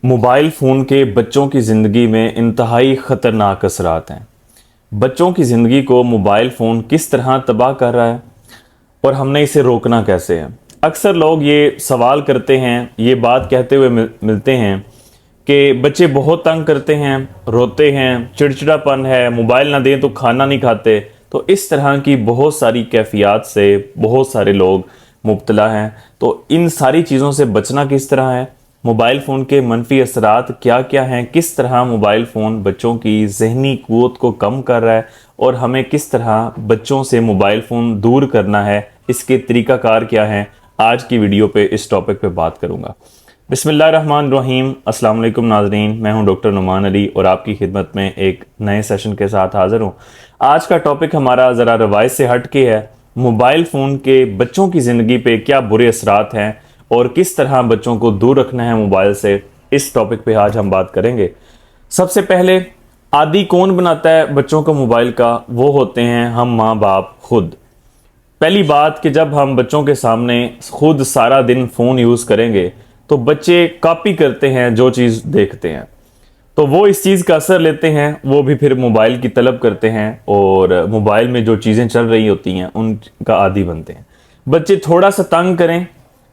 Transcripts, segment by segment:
Mobile phone के बच्चों की ज़िंदगी में इंतहाई ख़तरनाक असरात हैं। बच्चों की ज़िंदगी को मोबाइल फ़ोन किस तरह तबाह कर रहा है और हमने इसे रोकना कैसे है। अक्सर लोग ये सवाल करते हैं, ये बात कहते हुए मिलते हैं कि बच्चे बहुत तंग करते हैं, रोते हैं, चिड़चिड़ापन है, मोबाइल ना दें तो खाना नहीं खाते। तो इस तरह की बहुत सारी कैफियत से बहुत सारे लोग मुब्तला हैं। तो इन सारी चीज़ों से बचना किस तरह है, मोबाइल फ़ोन के मनफी असरात क्या क्या हैं, किस तरह मोबाइल फ़ोन बच्चों की ज़हनी क़ुव्वत को कम कर रहा है और हमें किस तरह बच्चों से मोबाइल फ़ोन दूर करना है, इसके तरीक़ाकार क्या हैं, आज की वीडियो पे इस टॉपिक पे बात करूँगा। बिस्मिल्लाहिर्रहमानिर्रहीम। अस्सलाम वालेकुम नाज़रीन, मैं हूं डॉक्टर नुमान अली और आपकी खिदमत में एक नए सेशन के साथ हाज़िर हूं। आज का टॉपिक हमारा ज़रा रवायत से हट के है। मोबाइल फ़ोन के बच्चों की ज़िंदगी पे क्या बुरे असरात हैं और किस तरह बच्चों को दूर रखना है मोबाइल से, इस टॉपिक पे आज हम बात करेंगे। सबसे पहले, आदी कौन बनाता है बच्चों को मोबाइल का? वो होते हैं हम माँ बाप खुद। पहली बात कि जब हम बच्चों के सामने खुद सारा दिन फ़ोन यूज़ करेंगे तो बच्चे कॉपी करते हैं जो चीज़ देखते हैं, तो वो इस चीज़ का असर लेते हैं, वो भी फिर मोबाइल की तलब करते हैं और मोबाइल में जो चीज़ें चल रही होती हैं उनका आदी बनते हैं। बच्चे थोड़ा सा तंग करें,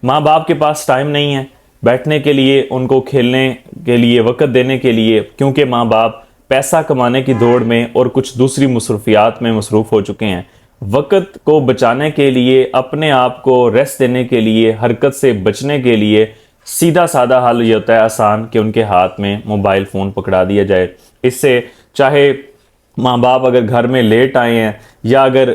माँ बाप के पास टाइम नहीं है बैठने के लिए, उनको खेलने के लिए वक़्त देने के लिए, क्योंकि माँ बाप पैसा कमाने की दौड़ में और कुछ दूसरी मसरूफियात में मसरूफ़ हो चुके हैं। वक़्त को बचाने के लिए, अपने आप को रेस्ट देने के लिए, हरकत से बचने के लिए सीधा साधा हल ये होता है आसान कि उनके हाथ में मोबाइल फ़ोन पकड़ा दिया जाए। इससे चाहे माँ बाप अगर घर में लेट आए हैं या अगर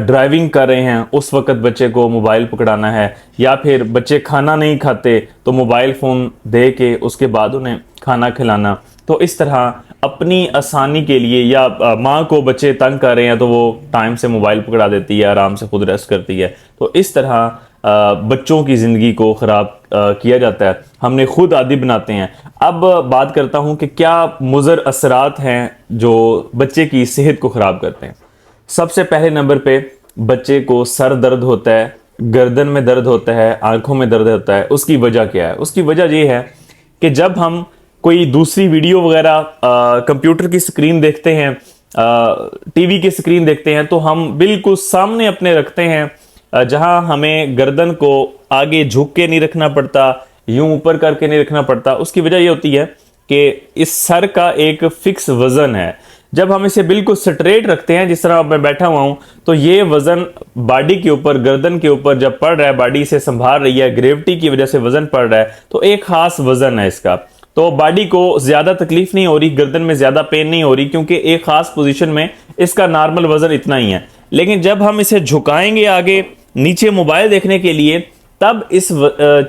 ड्राइविंग कर रहे हैं उस वक़्त बच्चे को मोबाइल पकड़ाना है, या फिर बच्चे खाना नहीं खाते तो मोबाइल फ़ोन दे के उसके बाद उन्हें खाना खिलाना। तो इस तरह अपनी आसानी के लिए, या माँ को बच्चे तंग कर रहे हैं तो वो टाइम से मोबाइल पकड़ा देती है, आराम से खुद रेस्ट करती है। तो इस तरह बच्चों की ज़िंदगी को ख़राब किया जाता है, हमने खुद आदी बनाते हैं। अब बात करता हूं कि क्या मुज़र असरात हैं जो बच्चे की सेहत को ख़राब करते हैं। सबसे पहले नंबर पे बच्चे को सर दर्द होता है, गर्दन में दर्द होता है, आंखों में दर्द होता है। उसकी वजह क्या है? उसकी वजह ये है कि जब हम कोई दूसरी वीडियो वगैरह कंप्यूटर की स्क्रीन देखते हैं, टीवी की स्क्रीन देखते हैं, तो हम बिल्कुल सामने अपने रखते हैं, जहां हमें गर्दन को आगे झुक के नहीं रखना पड़ता, यूं ऊपर करके नहीं रखना पड़ता। उसकी वजह ये होती है कि इस सर का एक फिक्स वजन है। जब हम इसे बिल्कुल स्ट्रेट रखते हैं, जिस तरह मैं बैठा हुआ हूं, तो ये वजन बॉडी के ऊपर, गर्दन के ऊपर जब पड़ रहा है, बॉडी इसे संभाल रही है, ग्रेविटी की वजह से वजन पड़ रहा है, तो एक खास वजन है इसका। तो बॉडी को ज्यादा तकलीफ नहीं हो रही, गर्दन में ज्यादा पेन नहीं हो रही, क्योंकि एक खास पोजीशन में इसका नॉर्मल वजन इतना ही है। लेकिन जब हम इसे झुकाएंगे आगे नीचे मोबाइल देखने के लिए, तब इस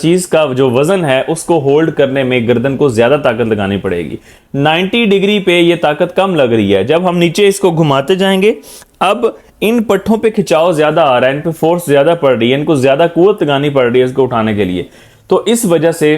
चीज का जो वजन है उसको होल्ड करने में गर्दन को ज्यादा ताकत लगानी पड़ेगी। 90 डिग्री पे ये ताकत कम लग रही है, जब हम नीचे इसको घुमाते जाएंगे, अब इन पट्टों पे खिंचाव ज्यादा आ रहा है, इन पे फोर्स ज्यादा पड़ रही है, इनको ज्यादा कुव्वत लगानी पड़ रही है इसको उठाने के लिए। तो इस वजह से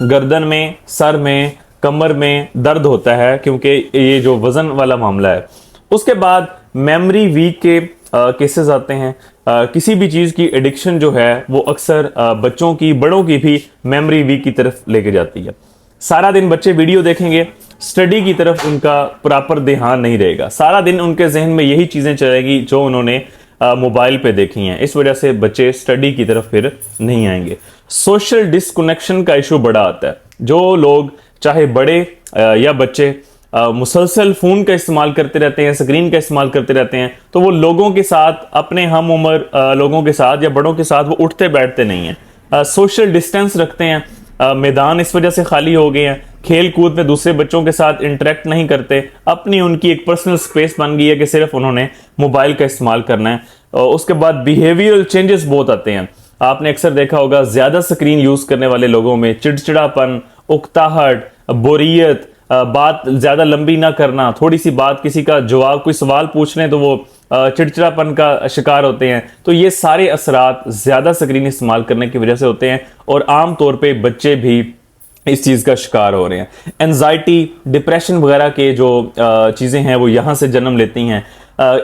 गर्दन में, सर में, कमर में दर्द होता है, क्योंकि ये जो वजन वाला मामला है। उसके बाद मेमोरी वीक के केसेस आते हैं। किसी भी चीज़ की एडिक्शन जो है वो अक्सर बच्चों की, बड़ों की भी मेमोरी वीक की तरफ लेके जाती है। सारा दिन बच्चे वीडियो देखेंगे, स्टडी की तरफ उनका प्रॉपर ध्यान नहीं रहेगा, सारा दिन उनके जहन में यही चीज़ें चलेगी जो उन्होंने मोबाइल पे देखी हैं। इस वजह से बच्चे स्टडी की तरफ फिर नहीं आएंगे। सोशल डिस्कनेक्शन का इशू बड़ा आता है। जो लोग, चाहे बड़े या बच्चे, मुसलसल फ़ोन का इस्तेमाल करते रहते हैं, स्क्रीन का इस्तेमाल करते रहते हैं, तो वो लोगों के साथ, अपने हम उम्र लोगों के साथ या बड़ों के साथ वो उठते बैठते नहीं हैं, सोशल डिस्टेंस रखते हैं। मैदान इस वजह से खाली हो गए हैं, खेल कूद में दूसरे बच्चों के साथ इंटरेक्ट नहीं करते, अपनी उनकी एक पर्सनल स्पेस बन गई है कि सिर्फ उन्होंने मोबाइल का इस्तेमाल करना है। उसके बाद बिहेवियरल चेंजेस बहुत आते हैं। आपने अक्सर देखा होगा ज़्यादा स्क्रीन यूज़ करने वाले लोगों में चिड़चिड़ापन, उकताहट, बोरियत, बात ज़्यादा लंबी ना करना, थोड़ी सी बात, किसी का जवाब, कोई सवाल पूछ लें तो वो चिड़चिड़ापन का शिकार होते हैं। तो ये सारे असरात ज़्यादा स्क्रीन इस्तेमाल करने की वजह से होते हैं और आम तौर पे बच्चे भी इस चीज़ का शिकार हो रहे हैं। एंजाइटी, डिप्रेशन वगैरह के जो चीज़ें हैं वो यहाँ से जन्म लेती हैं।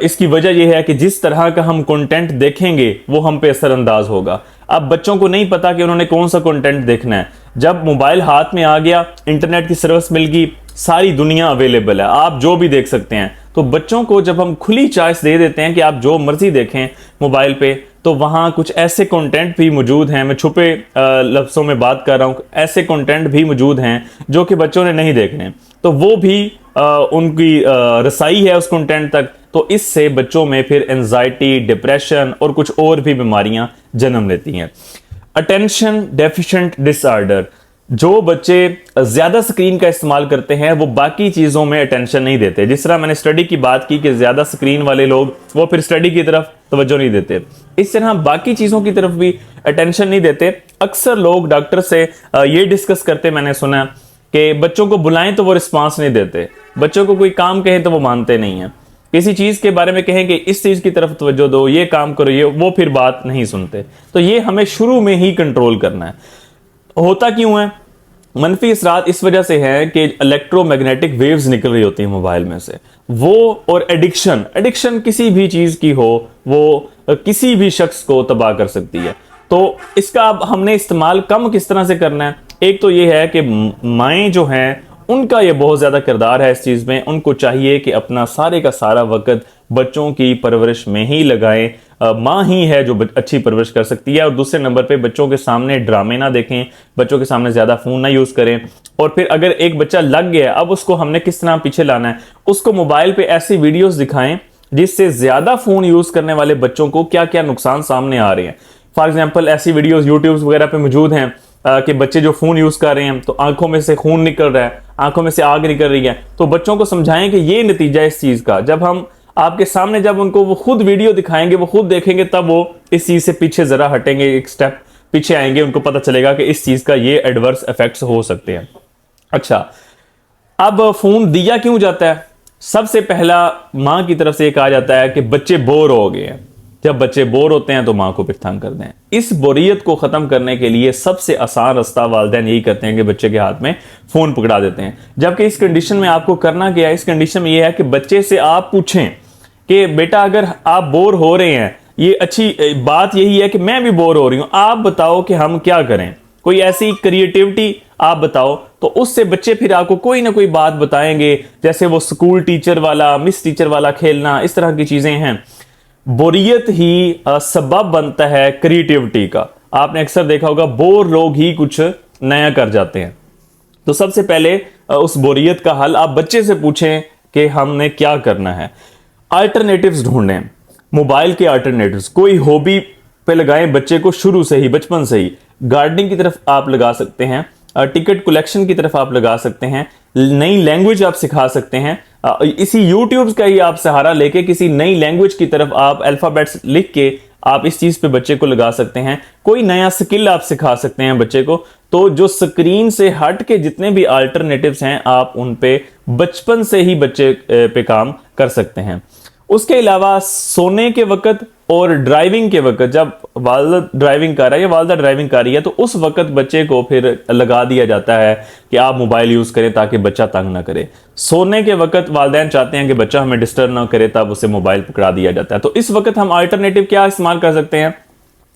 इसकी वजह यह है कि जिस तरह का हम कंटेंट देखेंगे वो हम पे असरअंदाज होगा। अब बच्चों को नहीं पता कि उन्होंने कौन सा कंटेंट देखना है। जब मोबाइल हाथ में आ गया, इंटरनेट की सर्विस मिल गई, सारी दुनिया अवेलेबल है, आप जो भी देख सकते हैं। तो बच्चों को जब हम खुली चॉइस दे देते हैं कि आप जो मर्जी देखें मोबाइल पे, तो वहाँ कुछ ऐसे कंटेंट भी मौजूद हैं, मैं छुपे लफ्ज़ों में बात कर रहा हूँ, ऐसे कंटेंट भी मौजूद हैं जो कि बच्चों ने नहीं देखने, तो वो भी उनकी रसाई है उस कंटेंट तक। तो इससे बच्चों में फिर एंजाइटी, डिप्रेशन और कुछ और भी बीमारियां जन्म लेती हैं। अटेंशन डेफिशिएंट डिसऑर्डर, जो बच्चे ज्यादा स्क्रीन का इस्तेमाल करते हैं वो बाकी चीजों में अटेंशन नहीं देते। जिस तरह मैंने स्टडी की बात की कि ज्यादा स्क्रीन वाले लोग वो फिर स्टडी की तरफ तवज्जो नहीं देते, इस तरह बाकी चीजों की तरफ भी अटेंशन नहीं देते। अक्सर लोग डॉक्टर से ये डिस्कस करते, मैंने सुना कि बच्चों को बुलाएं तो वो रिस्पांस नहीं देते, बच्चों को कोई काम कहें तो वो मानते नहीं है, किसी चीज के बारे में कहें कि इस चीज की तरफ तवज्जो दो, ये काम करो, ये वो फिर बात नहीं सुनते। तो ये हमें शुरू में ही कंट्रोल करना है। होता क्यों है? मनफी असरात इस वजह से है कि इलेक्ट्रोमैग्नेटिक वेव्स निकल रही होती हैं मोबाइल में से, वो और एडिक्शन किसी भी चीज की हो वो किसी भी शख्स को तबाह कर सकती है। तो इसका अब हमने इस्तेमाल कम किस तरह से करना है? एक तो ये है कि माएँ जो हैं उनका ये बहुत ज्यादा किरदार है इस चीज में, उनको चाहिए कि अपना सारे का सारा वक्त बच्चों की परवरिश में ही लगाएं। माँ ही है जो अच्छी परवरिश कर सकती है। और दूसरे नंबर पे बच्चों के सामने ड्रामे ना देखें, बच्चों के सामने ज्यादा फोन ना यूज करें। और फिर अगर एक बच्चा लग गया, अब उसको हमने किस तरह पीछे लाना है? उसको मोबाइल पे ऐसी वीडियोस दिखाएं जिससे ज्यादा फोन यूज करने वाले बच्चों को क्या क्या नुकसान सामने आ रहे हैं। फॉर एग्जाम्पल ऐसी वीडियोज यूट्यूब वगैरह पे मौजूद हैं कि बच्चे जो फोन यूज कर रहे हैं तो आंखों में से खून निकल रहा है, आंखों में से आग निकल रही है। तो बच्चों को समझाएं कि ये नतीजा इस चीज का, जब हम आपके सामने जब उनको वो खुद वीडियो दिखाएंगे, वो खुद देखेंगे, तब वो इस चीज से पीछे जरा हटेंगे, एक स्टेप पीछे आएंगे, उनको पता चलेगा कि इस चीज का ये एडवर्स इफेक्ट्स हो सकते हैं। अच्छा, अब फोन दिया क्यों जाता है? सबसे पहला मां की तरफ से कहा जाता है कि बच्चे बोर हो गए हैं। जब बच्चे बोर होते हैं तो मां को फिर तंग कर दें। इस बोरियत को खत्म करने के लिए सबसे आसान रास्ता वालिदैन यही करते हैं कि बच्चे के हाथ में फोन पकड़ा देते हैं। जबकि इस कंडीशन में आपको करना क्या है? इस कंडीशन में यह है कि बच्चे से आप पूछें कि बेटा अगर आप बोर हो रहे हैं, ये अच्छी बात यही है कि मैं भी बोर हो रही हूं, आप बताओ कि हम क्या करें, कोई ऐसी क्रिएटिविटी आप बताओ। तो उससे बच्चे फिर आपको कोई ना कोई बात बताएंगे, जैसे वो स्कूल टीचर वाला, मिस टीचर वाला खेलना, इस तरह की चीजें हैं। बोरियत ही सबब बनता है क्रिएटिविटी का। आपने अक्सर देखा होगा बोर लोग ही कुछ नया कर जाते हैं। तो सबसे पहले उस बोरियत का हल आप बच्चे से पूछें कि हमने क्या करना है। अल्टरनेटिव्स ढूंढें, मोबाइल के अल्टरनेटिव्स। कोई हॉबी पे लगाएं बच्चे को शुरू से ही, बचपन से ही। गार्डनिंग की तरफ आप लगा सकते हैं, टिकट कलेक्शन की तरफ आप लगा सकते हैं, नई लैंग्वेज आप सिखा सकते हैं। इसी यूट्यूब का ही आप सहारा लेके किसी नई लैंग्वेज की तरफ आप अल्फाबेट्स लिख के आप इस चीज पे बच्चे को लगा सकते हैं। कोई नया स्किल आप सिखा सकते हैं बच्चे को। तो जो स्क्रीन से हट के जितने भी अल्टरनेटिव्स हैं आप उन पे बचपन से ही बच्चे पे काम कर सकते हैं। उसके अलावा सोने के वक्त और ड्राइविंग के वक्त, जब वालिदा ड्राइविंग कर रहा है या वालिदा ड्राइविंग कर रही है, तो उस वक्त बच्चे को फिर लगा दिया जाता है कि आप मोबाइल यूज करें ताकि बच्चा तंग ना करे। सोने के वक्त वालिदैन चाहते हैं कि बच्चा हमें डिस्टर्ब ना करे, तब उसे मोबाइल पकड़ा दिया जाता है। तो इस वक्त हम अल्टरनेटिव क्या इस्तेमाल कर सकते हैं?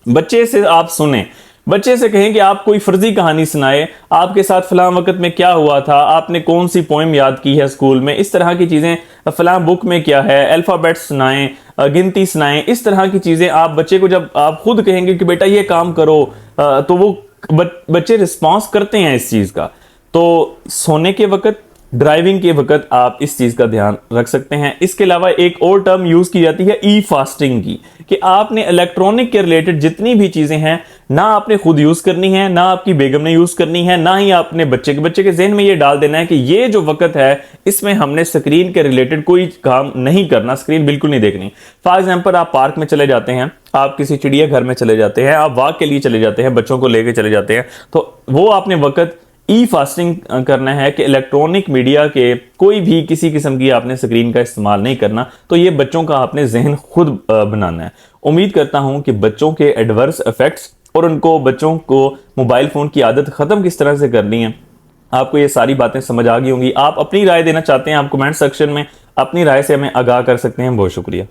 बच्चे से आप सुने, बच्चे से कहें कि आप कोई फर्जी कहानी सुनाए, आपके साथ फलां वक्त में क्या हुआ था, आपने कौन सी पोएम याद की है स्कूल में, इस तरह की चीजें, फलां बुक में क्या है, अल्फाबेट्स सुनाएं, गिनती सुनाएं। इस तरह की चीजें आप बच्चे को, जब आप खुद कहेंगे कि बेटा ये काम करो, तो वो बच्चे रिस्पॉन्स करते हैं इस चीज का। तो सोने के वक्त, ड्राइविंग के वक्त आप इस चीज का ध्यान रख सकते हैं। इसके अलावा एक और टर्म यूज की जाती है ई फास्टिंग की, कि आपने इलेक्ट्रॉनिक के रिलेटेड जितनी भी चीजें हैं ना आपने खुद यूज करनी है, ना आपकी बेगम ने यूज करनी है, ना ही आपने बच्चे के जहन में ये डाल देना है कि ये जो वक्त है इसमें हमने स्क्रीन के रिलेटेड कोई काम नहीं करना, स्क्रीन बिल्कुल नहीं देखनी। फॉर एग्जाम्पल आप पार्क में चले जाते हैं, आप किसी चिड़ियाघर में चले जाते हैं, आप वॉक के लिए चले जाते हैं, बच्चों को लेके चले जाते हैं, तो वो आपने वक्त ई फास्टिंग करना है कि इलेक्ट्रॉनिक मीडिया के कोई भी किसी किस्म की आपने स्क्रीन का इस्तेमाल नहीं करना। तो ये बच्चों का आपने जहन खुद बनाना है। उम्मीद करता हूं कि बच्चों के एडवर्स इफेक्ट्स और उनको, बच्चों को मोबाइल फोन की आदत खत्म किस तरह से करनी है, आपको ये सारी बातें समझ आ गई होंगी। आप अपनी राय देना चाहते हैं, आप कमेंट सेक्शन में अपनी राय से हमें आगाह कर सकते हैं। बहुत शुक्रिया।